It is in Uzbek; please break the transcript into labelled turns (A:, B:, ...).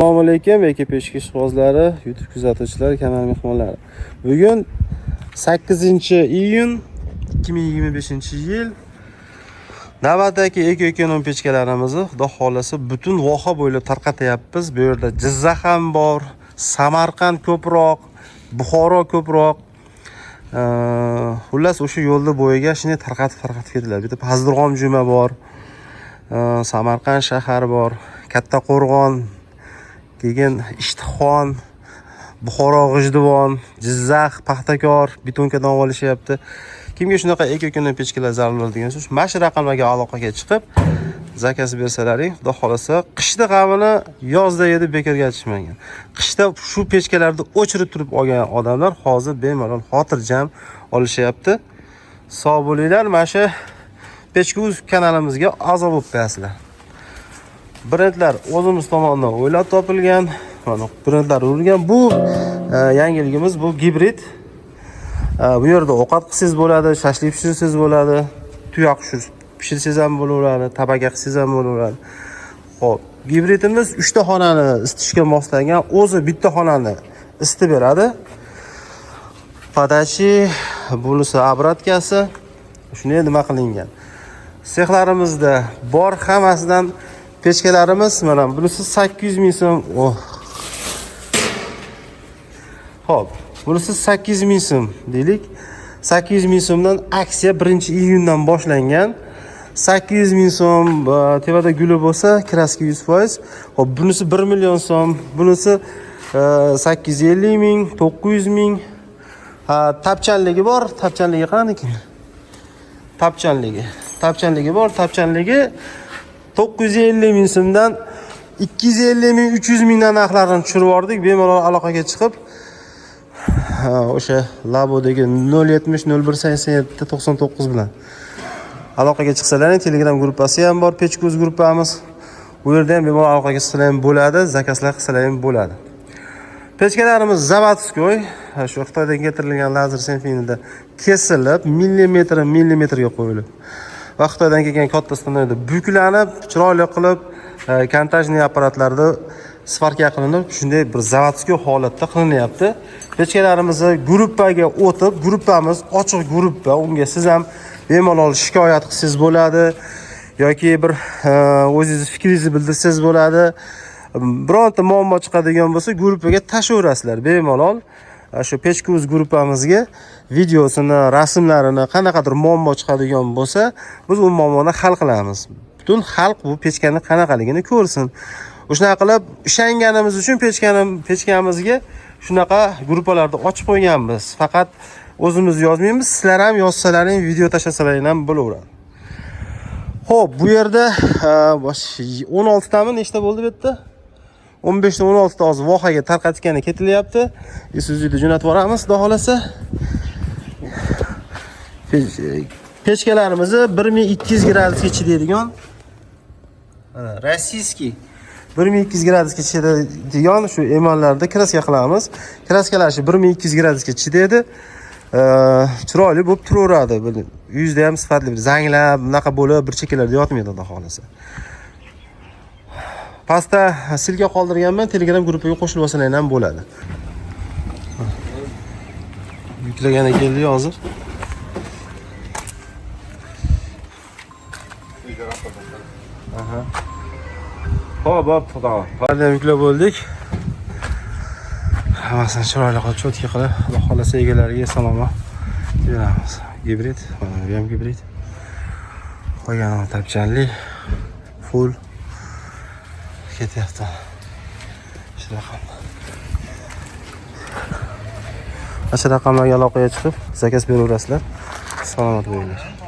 A: Assalomu alaykum, pechka ishqibozlari, YouTube kuzatuvchilari, kanal mehmonlari. Bugun 8-iyun 2025-yil. Navbatdagi ekonom pechkalarimizni xudo xolasa butun voha bo'ylab tarqatyapmiz. Bu yerda Jizzax ham bor, Samarqand ko'proq, Buxoro ko'proq. Xullas o'sha yo'lda bo'yiga shunday tarqatib ketiladi. Bitta Pazdirg'om juma bor, Samarqand shahar bor, Kattaqo'rg'on, keyin Ishtixon, Buxoro G'ijduvon, Jizzax, Paxtakor betonkadan olishyapti. Kimga shunaqa ekonom pechkalar zarur bo'ladigan bo'lsa, mana shu raqamlarga aloqaga chiqib zakaz bersalaring, xudo xolasa qishda g'amini yozda yedib bekorga aytishmagan. Qishda shu pechkalarni o'chirib turib olgan odamlar hozir bemalol xotirjam olishyapti. Sog' bo'linglar, mana shu Pechka.uz kanalimizga a'zo bo'lib qo'yasizlar. Brendlar o'zimiz tomonidan o'ylab topilgan, mana brendlar urilgan. Bu yangiligimiz, bu gibrid. Bu yerda ovqat qilsangiz bo'ladi, shashlik pishirsangiz bo'ladi, tuyoq pishirsangiz ham bo'laveradi, tabaka qilsangiz ham bo'laveradi. Xo'p, gibridimiz 3 ta xonani isitishga moslangan, o'zi bitta xonani isitib beradi. Podachi, bunisi obratkasi, shunday nima qilingan. Sexlarimizda bor hammasidan pechkalarimiz mana bunisi 800 ming so'm. Xo'p, bunisi 800 ming so'm deylik. 800 ming so'mdan aksiya 1-iyundan boshlangan. 800 ming so'm tevada guli bo'lsa, kraska 100%. Xo'p, bunisi 1 million so'm, bunisi 850 ming, 900 ming. Tapchanligi bor, tapchanligi qaniki? Tapchanligi bor, tapchanligi 950 ming so'mdan 250 ming, 300 mingdan narxlarini tushirib yubordik. Bemalol aloqaga chiqib o'sha labodagi 070 0187 99 bilan aloqaga chiqsalaring, Telegram gruppasi ham bor, Pechka.uz gruppamiz. Bu yerda ham bemalol aloqaga chiqsalaring bo'ladi, zakazlar qilsalaring bo'ladi. Pechkalarimiz zavodskoy, shu Xitoydan keltirilgan lazer senfinida kesilib, millimetrga qo'yilib. Va Xitoydan kelgan katta standartda buklanib, chiroyli qilib, kontajniy apparatlarda svarka qilinib, shunday bir zavodskoy holatda qilinyapti. Pechkalarimizni gruppaga o'tib, gruppamiz ochiq gruppa, unga siz ham bemalol shikoyat qilsangiz bo'ladi yoki bir o'zingiz fikringizni bildirsangiz bo'ladi. Bironta muammo chiqadigan bo'lsa, gruppaga tashaverasizlar bemalol. Shu Pechka.uz gruppamizga videosini, rasmlarini, qanaqadir muammo chiqadigan bo'lsa, biz u muammoni hal qilamiz. Butun xalq bu pechkani qanaqaligini ko'rsin. O'shuna qilib ishonganimiz uchun pechkamizga shunaqa gruppalarni ochib qo'yganmiz. Faqat o'zimiz yozmaymiz, sizlar ham yozsalaring, video tashlasalaring ham bo'laveradi. Xo'p, bu yerda 16 tami nechta bo'ldi bu yerda? 15 ta 16 ta hozir vohaga tarqatgani ketilyapti. Isuzu'da jo'natib yuboramiz, xudo xolasa. Pechkalarimizni 1200 gradusga chidaydigan, rossiyskiy 1200 gradusga chidaydigan shu emonlarda kraska qilamiz. Kraskalar shu 1200 gradusga chidaydi. Chiroyli bo'lib turaveradi. Yuzda ham sifatli bir zanglab, bunaqa bo'lib bir chekkalarda yotmaydi, xudo xolasa. Pastda silka qoldirganman, Telegram gruppaga qo'shilib olsalaring ham bo'ladi. Yuklagani keldi hozir. Aha. Xo'p, parda yuklab bo'ldik. Hammasini chiroyli qilib, cho'tka qilib, xudo xolasa egalariga salomat beramiz. Gibrid, mana bu ham gibrid. Qolgan tapchanli full ketyapti. Shu raqam. Mana shu raqamlarga aloqaga chiqib, zakaz beraverasizlar. Salomat bo'linglar.